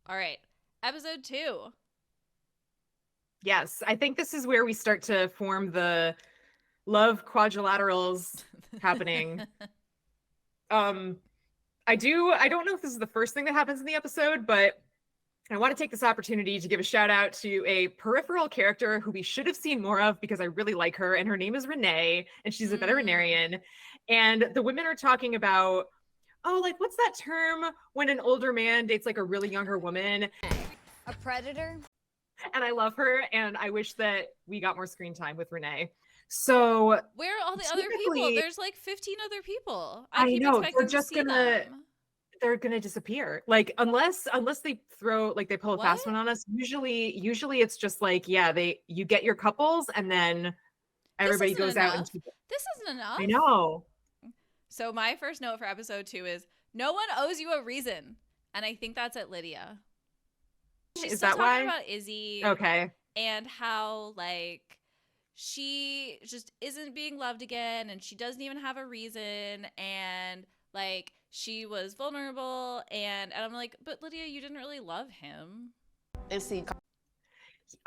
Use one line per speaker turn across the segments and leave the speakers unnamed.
All right, episode 2.
Yes, I think this is where we start to form the love quadrilaterals happening. I don't know if this is the first thing that happens in the episode, but I want to take this opportunity to give a shout out to a peripheral character who we should have seen more of because I really like her, and her name is Renee, and she's a veterinarian. And the women are talking about, oh, like, what's that term when an older man dates like a really younger woman?
A predator?
And I love her, and I wish that we got more screen time with Renee. So
where are all the other people? There's like 15 other people.
I know, they're gonna disappear. Like unless they throw, like they pull a fast one on us. Usually it's just like, yeah, you get your couples and then everybody goes out and
this isn't enough.
I know.
So my first note for episode 2 is no one owes you a reason. And I think that's at Lydia. She's still talking about Izzy.
Okay.
And how like she just isn't being loved again, and she doesn't even have a reason, and like she was vulnerable, and I'm like, but Lydia, you didn't really love him.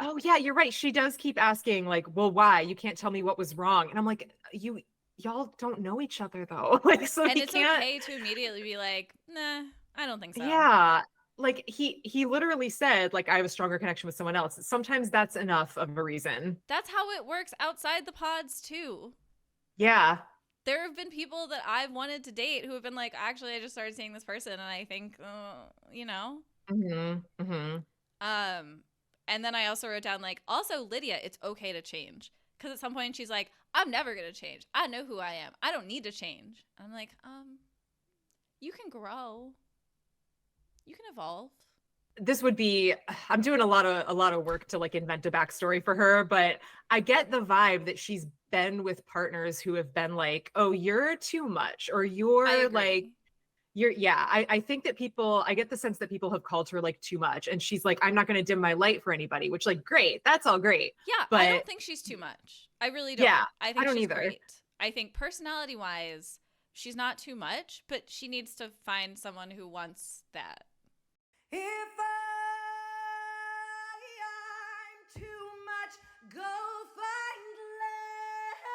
Oh yeah, you're right. She does keep asking like, well, why? You can't tell me what was wrong. And I'm like, y'all don't know each other though. Like, so
and it's okay to immediately be like, nah, I don't think so.
Yeah. Like he literally said, like, I have a stronger connection with someone else. Sometimes that's enough of a reason.
That's how it works outside the pods too.
Yeah.
There have been people that I've wanted to date who have been like, actually, I just started seeing this person, and I think, you know. And then I also wrote down like, also Lydia, it's okay to change, because at some point she's like, I'm never gonna change. I know who I am. I don't need to change. I'm like, you can grow. You can evolve.
This would be, I'm doing a lot of work to like invent a backstory for her, but I get the vibe that she's been with partners who have been like, oh, you're too much, or you're like, I think that I get the sense that people have called her like too much, and she's like, I'm not going to dim my light for anybody, which like, great. That's all great.
Yeah. But I don't think she's too much. I really don't.
Yeah.
I think she's great. I think personality wise, she's not too much, but she needs to find someone who wants that.
If I'm too much, go find less.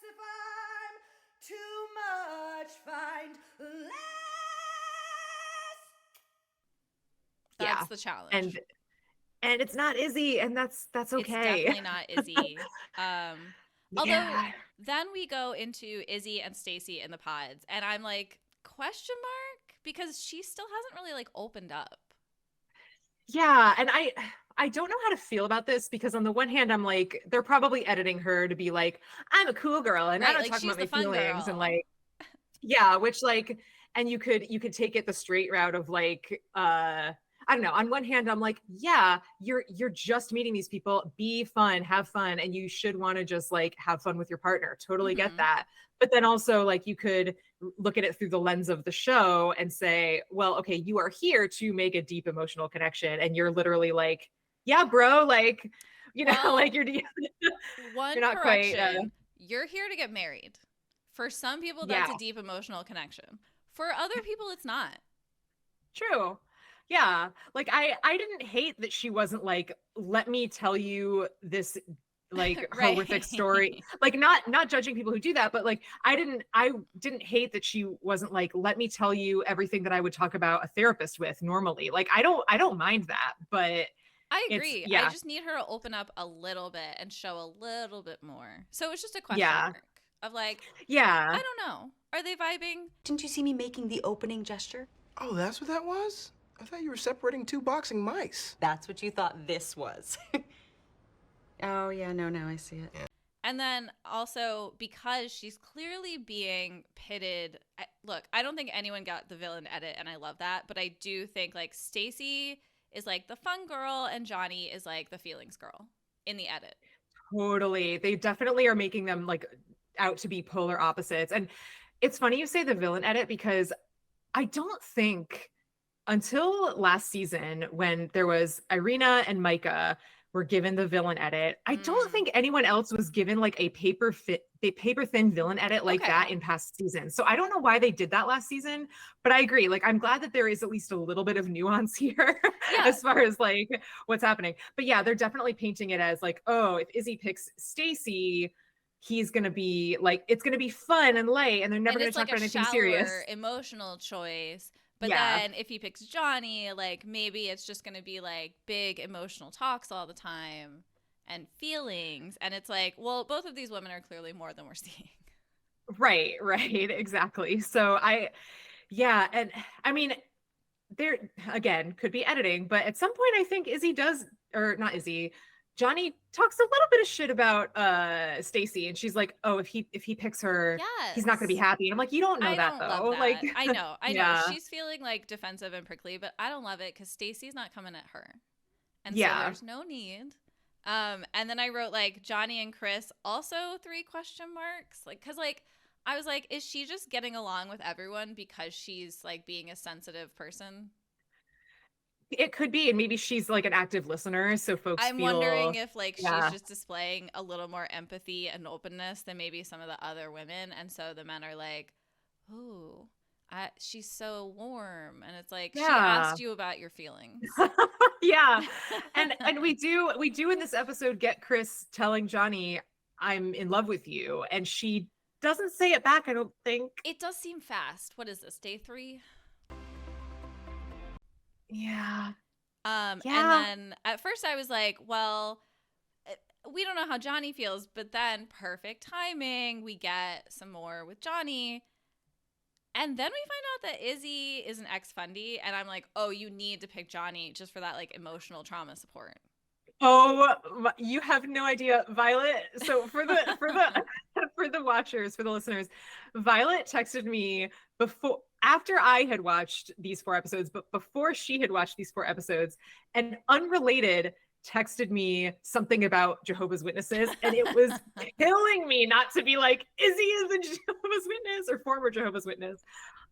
If I'm too much, find less.
That's the challenge.
And it's not Izzy, and that's okay.
It's definitely not Izzy. Although then we go into Izzy and Stacy in the pods, and I'm like, question mark? Because she still hasn't really like opened up.
Yeah, and I don't know how to feel about this, because on the one hand, I'm like, they're probably editing her to be like, I'm a cool girl, and I don't talk about my feelings, and like, yeah, which like, and you could take it the straight route of like, I don't know. On one hand, I'm like, yeah, you're just meeting these people. Be fun, have fun, and you should want to just like have fun with your partner. Totally get that. But then also, like, you could look at it through the lens of the show and say, well, okay, you are here to make a deep emotional connection, and you're literally like, yeah, bro, like, you know, like you're not quite.
You're here to get married. For some people, that's a deep emotional connection. For other people, it's not.
True. Yeah, like I didn't hate that she wasn't like, let me tell you this like horrific story. Like not judging people who do that, but like I didn't hate that she wasn't like, let me tell you everything that I would talk about a therapist with normally. Like I don't mind that, but
I agree. I just need her to open up a little bit and show a little bit more. So it's just a question mark of like, I don't know. Are they vibing?
Didn't you see me making the opening gesture?
Oh, that's what that was? I thought you were separating two boxing mice.
That's what you thought this was. Oh, yeah, no, now I see it.
And then also, because she's clearly being pitted. Look, I don't think anyone got the villain edit, and I love that. But I do think, like, Stacy is, like, the fun girl, and Johnny is, like, the feelings girl in the edit.
Totally. They definitely are making them, like, out to be polar opposites. And it's funny you say the villain edit, because I don't think until last season, when there was Irina and Micah, were given the villain edit. I don't think anyone else was given like a paper thin villain edit like that in past seasons. So I don't know why they did that last season, but I agree. Like, I'm glad that there is at least a little bit of nuance here as far as like what's happening. But yeah, they're definitely painting it as like, oh, if Izzy picks Stacy, he's going to be like, it's going to be fun and light, and they're never going to talk about anything serious.
Emotional choice. But then if he picks Johnny, like maybe it's just going to be like big emotional talks all the time and feelings. And it's like, well, both of these women are clearly more than we're seeing.
Right, exactly. So and I mean, there again could be editing, but at some point I think Johnny talks a little bit of shit about Stacy, and she's like, oh, if he picks her, he's not gonna be happy. And I'm like, you don't know that though. Like,
I know she's feeling like defensive and prickly, but I don't love it because Stacy's not coming at her, and so there's no need. And then I wrote like Johnny and Chris also 3 question marks, like, because like I was like, is she just getting along with everyone because she's like being a sensitive person?
It could be, and maybe she's like an active listener, so folks
I'm wondering if like she's just displaying a little more empathy and openness than maybe some of the other women, and so the men are like, ooh, she's so warm, and it's like, she asked you about your feelings.
And we do in this episode get Chris telling Johnny, I'm in love with you, and she doesn't say it back, I don't think.
It does seem fast. What is this, day 3? And then at first I was like, well, we don't know how Johnny feels, but then perfect timing, we get some more with Johnny, and then we find out that Izzy is an ex-fundie, and I'm like, oh, you need to pick Johnny just for that like emotional trauma support.
Oh, you have no idea, Violet. So for the for the watchers, for the listeners, Violet texted me after I had watched these 4 episodes, but before she had watched these 4 episodes, and unrelated texted me something about Jehovah's Witnesses, and it was killing me not to be like, Izzy is a Jehovah's Witness or former Jehovah's Witness.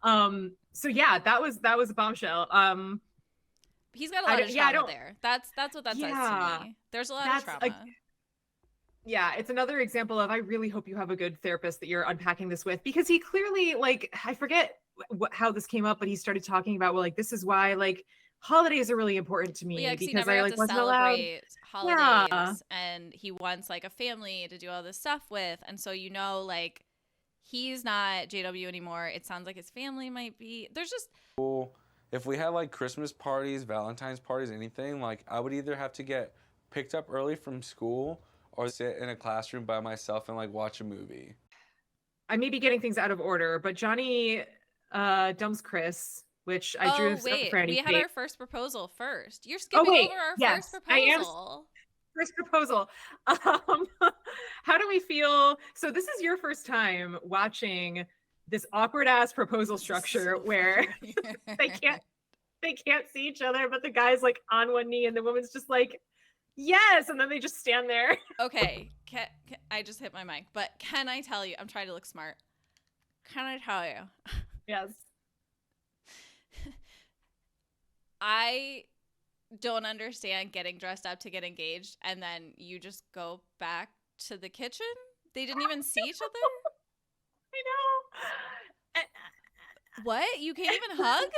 So yeah, that was a bombshell.
He's got a lot of trauma there. That's what that says to me. There's a lot of trauma.
It's another example of, I really hope you have a good therapist that you're unpacking this with, because he clearly, like, I forget how this came up, but he started talking about, well, like, this is why like holidays are really important to me, because I like wasn't allowed
holidays, and he wants like a family to do all this stuff with, and so like he's not JW anymore. It sounds like his family might be. There's just
if we had like Christmas parties, Valentine's parties, anything, like I would either have to get picked up early from school or sit in a classroom by myself and like watch a movie.
I may be getting things out of order, but Johnny dumps Chris, which I drew up for Annie.
We had our first proposal first. You're skipping over our first proposal.
First proposal. How do we feel? So this is your first time watching this awkward ass proposal structure where they can't see each other, but the guy's like on one knee and the woman's just like, yes, and then they just stand there.
Okay, I just hit my mic, but can I tell you? I'm trying to look smart. Can I tell you?
Yes.
I don't understand getting dressed up to get engaged and then you just go back to the kitchen. They didn't even see each other.
I know.
What? You can't even hug?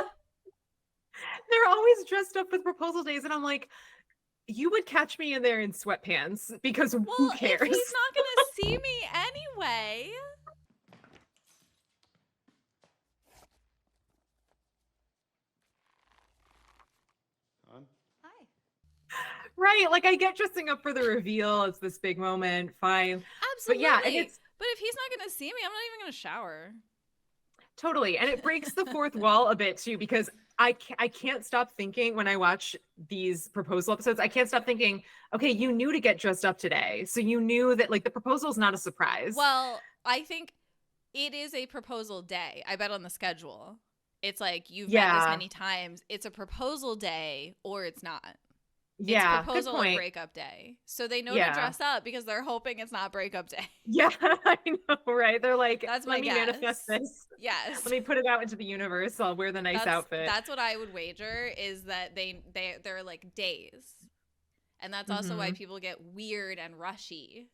They're always dressed up with proposal days, and I'm like, you would catch me in there in sweatpants, because who cares?
If he's not gonna see me anyway.
Hi.
Right, like I get dressing up for the reveal. It's this big moment, fine.
Absolutely.
But yeah, and
but if he's not gonna see me, I'm not even gonna shower.
Totally, and it breaks the fourth wall a bit too, because I can't stop thinking when I watch these proposal episodes. I can't stop thinking, okay, you knew to get dressed up today, so you knew that like the proposal is not a surprise.
Well, I think it is a proposal day. I bet on the schedule, it's like you've met this many times. It's a proposal day, or it's not. It's proposal or breakup day. So they know to dress up because they're hoping it's not breakup day.
Yeah, I know, right? They're like,
that's
let me manifest this.
Yes.
Let me put it out into the universe. I'll wear the nice outfit.
That's what I would wager, is that they're like days. And that's also why
Mhm.
people get weird and rushy.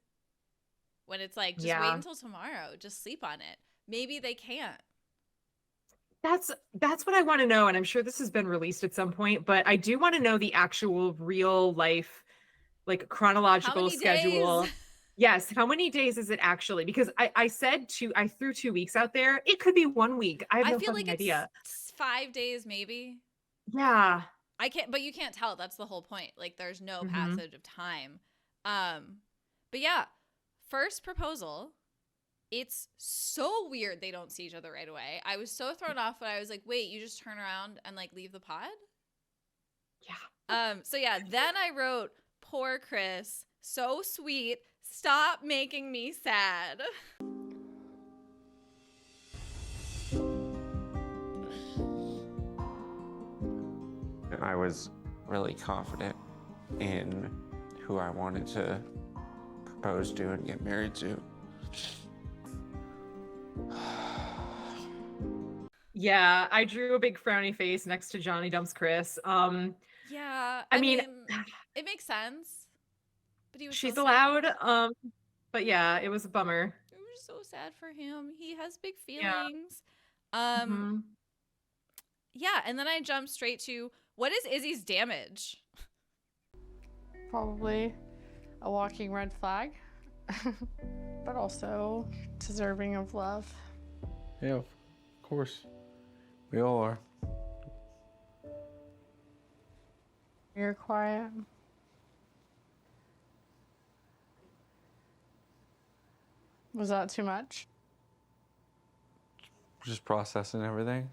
When it's like, just wait
Yeah.
until tomorrow. Just sleep on it. Maybe they can't.
That's what I want to know, and I'm sure this has been released at some point, but I do want to know the actual real life, like
How
chronological
many days?
schedule. Yes, how many days is it actually? Because I threw 2 weeks out there. It could be 1 week. I have
I
no
feel like
fucking
it's
idea.
5 days, maybe.
Yeah.
I can't, but you can't tell. That's the whole point. Like, there's no
Hmm.
passage of time. But yeah, first proposal. It's so weird they don't see each other right away. I was so thrown off when I was like, wait, you just turn around and like leave the pod?
Yeah.
So yeah, then I wrote, poor Chris, so sweet, stop making me sad.
I was really confident in who I wanted to propose to and get married to.
Yeah, I drew a big frowny face next to Johnny Dumps Chris.
Yeah,
I mean,
it makes sense. But he was
she's
so
allowed.
sad.
But yeah, it was a bummer.
It was so sad for him. He has big
Yeah.
feelings. Um,
Mhm.
yeah, and then I jumped straight to, what is Izzy's damage?
Probably a walking red flag, but also deserving of love.
Yeah, of course. We all are.
You're quiet. Was that too much?
Just processing everything.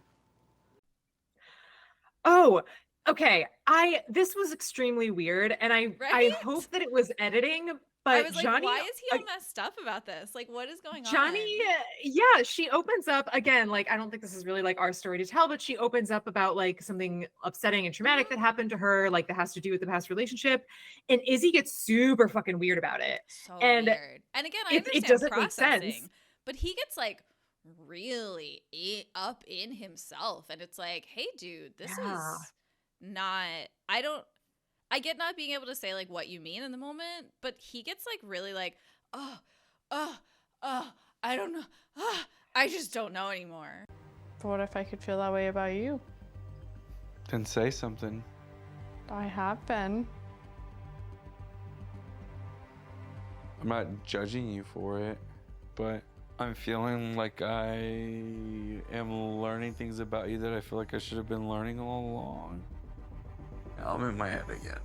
Oh, okay. This was extremely weird, and I
Right?
hope that it was editing.
I
But
was like,
Johnny,
why is he all messed up about this? Like, what is going
Johnny,
on?
yeah, she opens up again. Like, I don't think this is really like our story to tell, but she opens up about like something upsetting and traumatic that happened to her, like that has to do with the past relationship. And Izzy gets super fucking weird about it.
So
And
weird. And again, I
it
understand
doesn't make sense.
processing, but he gets like really up in himself, and it's like, hey, dude, this
Yeah.
is not. I get not being able to say like what you mean in the moment, but he gets like really like, oh, I don't know, I just don't know anymore.
But what if I could feel that way about you?
Then say something.
I have been.
I'm not judging you for it, but I'm feeling like I am learning things about you that I feel like I should have been learning all along. I'm in my head again.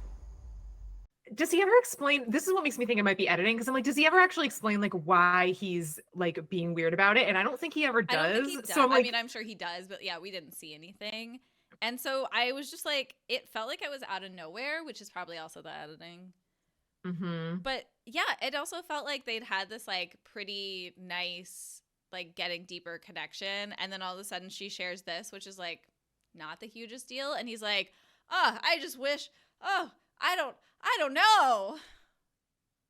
Does he ever explain? This is what makes me think it might be editing, because I'm like, does he ever actually explain like why he's like being weird about it? And I don't think he ever
I
does.
don't think he does.
So I'm like,
I mean, I'm sure he does, but yeah, we didn't see anything. And so I was just like, it felt like it was out of nowhere, which is probably also the editing.
mhm.
But yeah, it also felt like they'd had this like pretty nice, like getting deeper connection. And then all of a sudden she shares this, which is like not the hugest deal. And he's like, oh, I just wish, oh, I don't know.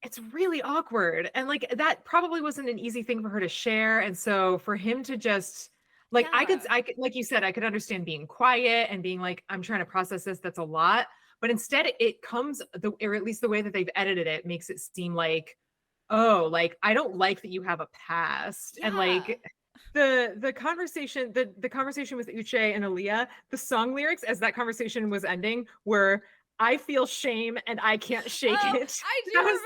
It's really awkward. And like that probably wasn't an easy thing for her to share. And so for him to just like, I could, like you said, I could understand being quiet and being like, I'm trying to process this. That's a lot. But instead it comes, or at least the way that they've edited it makes it seem like, oh, like, I don't like that you have a past. And like the conversation, the conversation with Uche and Aaliyah, the song lyrics as that conversation was ending were, I feel shame and I can't shake it.
I do remember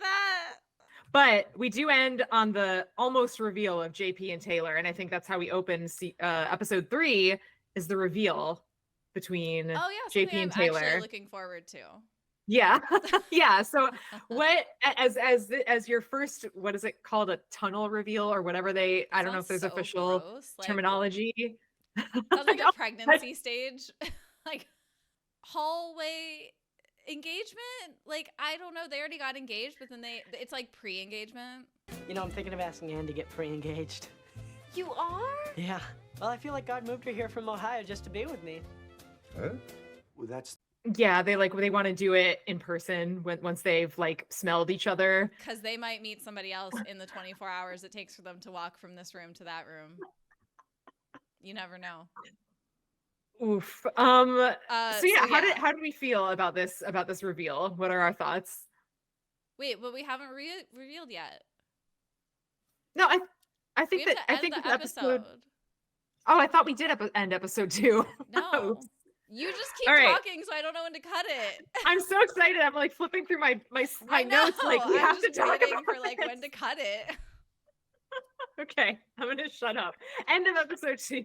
that.
But we do end on the almost reveal of JP and Taylor. And I think that's how we open episode 3 is the reveal between JP and Taylor.
I'm actually looking forward to.
Yeah. Yeah. So what, as your first, what is it called? A tunnel reveal or whatever I don't know if there's
so
official
gross.
terminology.
Sounds like a pregnancy stage. Like hallway engagement. Like, I don't know. They already got engaged, but then it's like pre-engagement.
You know, I'm thinking of asking Ann to get pre-engaged.
You are?
Yeah. Well, I feel like God moved her here from Ohio just to be with me.
Huh? Well, that's...
Yeah, they want to do it in person once they've like smelled each other.
Because they might meet somebody else in the 24 hours it takes for them to walk from this room to that room. You never know.
Oof. So
So
yeah,
yeah.
how did we feel about this reveal? What are our thoughts?
Wait, but we haven't revealed yet.
No, I think
We have
that
to
I
end
think
the
this episode.
episode.
Oh, I thought we did end episode 2.
No.
Oops.
You just keep
All right.
talking, so I don't know when to cut it.
I'm so excited. I'm like flipping through my
I know.
notes. Like we
I'm
have to
just
talk
waiting
about
for like
this.
when to cut it.
Okay, I'm gonna shut up. End of episode 2.